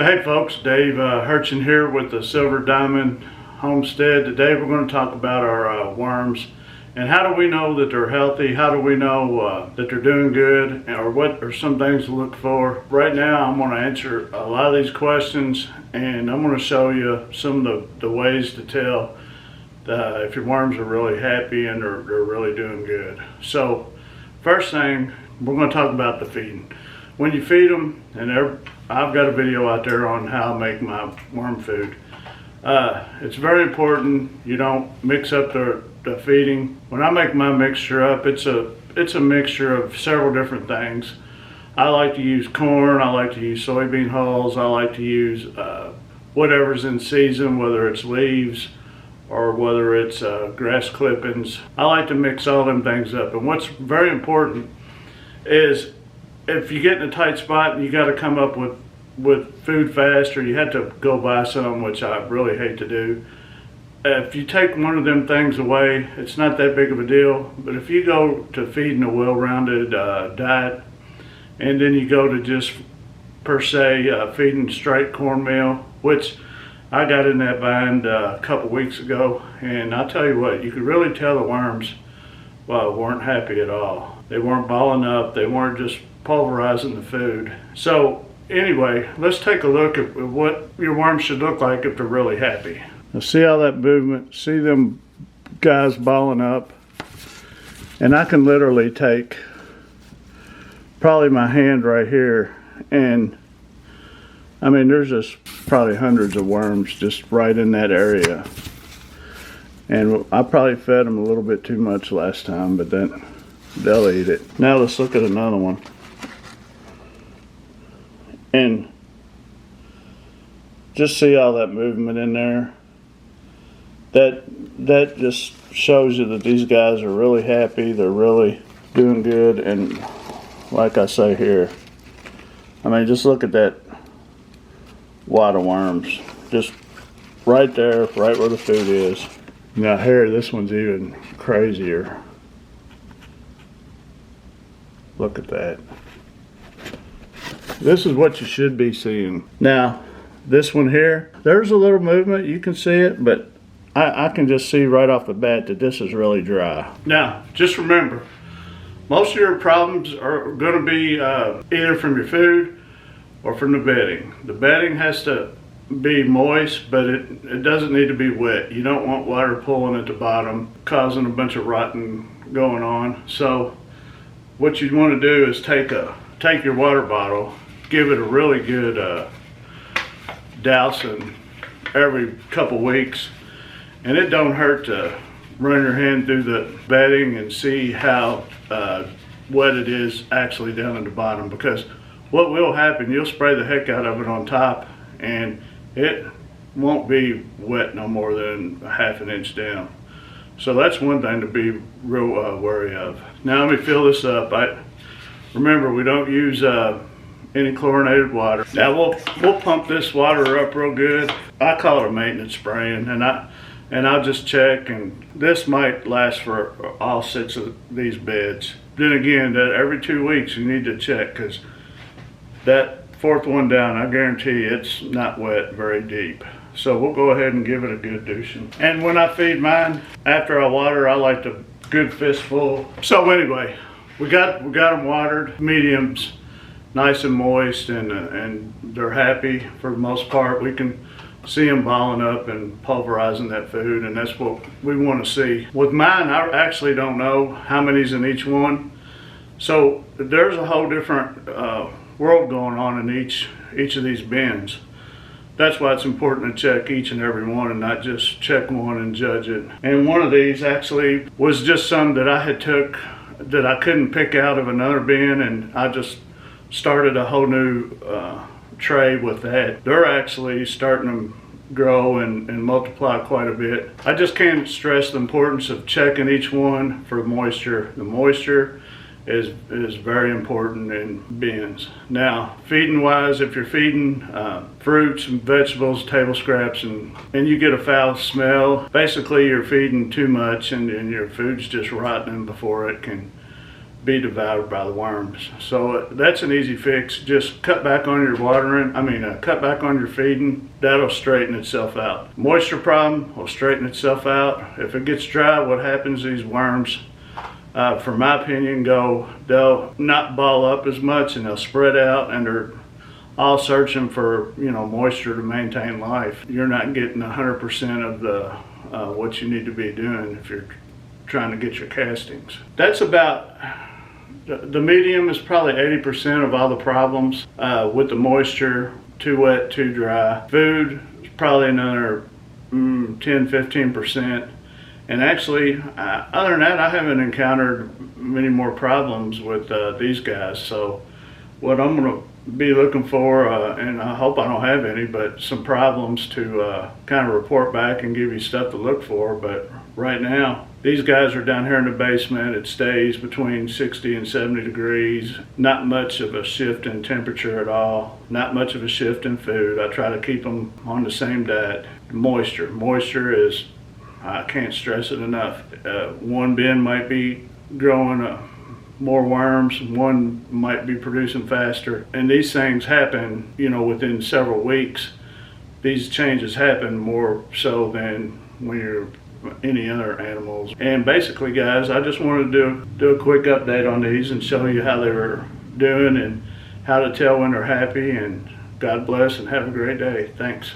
Hey folks, Dave Hurchin here with the Silver Diamond Homestead. Today we're going to talk about our worms and how do we know that they're healthy, how do we know that they're doing good, or what are some things to look for. Right now I'm going to answer a lot of these questions and I'm going to show you some of the ways to tell if your worms are really happy and they're really doing good. So first thing, we're going to talk about the feeding. When you feed them, and I've got a video out there on how I make my worm food. It's very important you don't mix up the feeding. When I make my mixture up, it's a mixture of several different things. I like to use corn, I like to use soybean hulls, I like to use whatever's in season, whether it's leaves or whether it's grass clippings. I like to mix all them things up. And what's very important is if you get in a tight spot and you got to come up with food fast, or you had to go buy some, which I really hate to do. If you take one of them things away, it's not that big of a deal. But if you go to feeding a well-rounded diet, and then you go to just per se feeding straight cornmeal, which I got in that bind a couple weeks ago, and I'll tell you what, you could really tell the worms weren't happy at all. They weren't balling up, they weren't just pulverizing the food. So anyway, let's take a look at what your worms should look like if they're really happy. Now see all that movement, see them guys balling up, and I can literally take probably my hand right here, and I mean there's just probably hundreds of worms just right in that area. And I probably fed them a little bit too much last time, but then they'll eat it. Now let's look at another one. And just see all that movement in there. That just shows you that these guys are really happy. They're really doing good. And like I say here, I mean, just look at that wad of worms. Just right there, right where the food is. Now here, this one's even crazier. Look at that. This is what you should be seeing. Now, this one here, there's a little movement, you can see it, but I can just see right off the bat that this is really dry. Now, just remember, most of your problems are going to be either from your food or from the bedding. The bedding has to be moist, but it doesn't need to be wet. You don't want water pooling at the bottom, causing a bunch of rotting going on. So what you want to do is take your water bottle, give it a really good dousing every couple weeks, and it don't hurt to run your hand through the bedding and see how wet it is actually down at the bottom, because what will happen, you'll spray the heck out of it on top and it won't be wet no more than a half an inch down. So that's one thing to be real wary of. Now let me fill this up. Remember, we don't use any chlorinated water. Now we'll pump this water up real good. I call it a maintenance spraying, and I'll just check, and this might last for all 6 of these beds. Then again, that every 2 weeks you need to check, because that 4th one down, I guarantee it's not wet very deep. So we'll go ahead and give it a good douching. And when I feed mine, after I water, I like a good fistful. So anyway, we got them watered, mediums, nice and moist, and they're happy for the most part. We can see them balling up and pulverizing that food, and that's what we want to see. With mine, I actually don't know how many's in each one. So there's a whole different world going on in each of these bins. That's why it's important to check each and every one and not just check one and judge it. And one of these actually was just some that I had took that I couldn't pick out of another bin, and I just started a whole new tray with that. They're actually starting to grow and multiply quite a bit. I just can't stress the importance of checking each one for moisture. The moisture is very important in bins. Now, feeding wise, if you're feeding fruits and vegetables, table scraps, and you get a foul smell, basically you're feeding too much and your food's just rotting before it can be devoured by the worms. So that's an easy fix. Just cut back on your watering. Cut back on your feeding. That'll straighten itself out. Moisture problem will straighten itself out. If it gets dry, what happens? These worms, from my opinion, they'll not ball up as much and they'll spread out, and they're all searching for moisture to maintain life. You're not getting 100% of the what you need to be doing if you're trying to get your castings. That's about the medium is probably 80% of all the problems with the moisture. Too wet, too dry. Food is probably another 10-15%. And actually, other than that, I haven't encountered many more problems with these guys. So what I'm going to be looking for, and I hope I don't have any, but some problems to kind of report back and give you stuff to look for. But right now, these guys are down here in the basement. It stays between 60 and 70 degrees. Not much of a shift in temperature at all. Not much of a shift in food. I try to keep them on the same diet. Moisture is, I can't stress it enough. One bin might be growing more worms, one might be producing faster. And these things happen, within several weeks. These changes happen more so than when you're any other animals. And basically, guys, I just wanted to do a quick update on these and show you how they were doing and how to tell when they're happy. And God bless and have a great day. Thanks.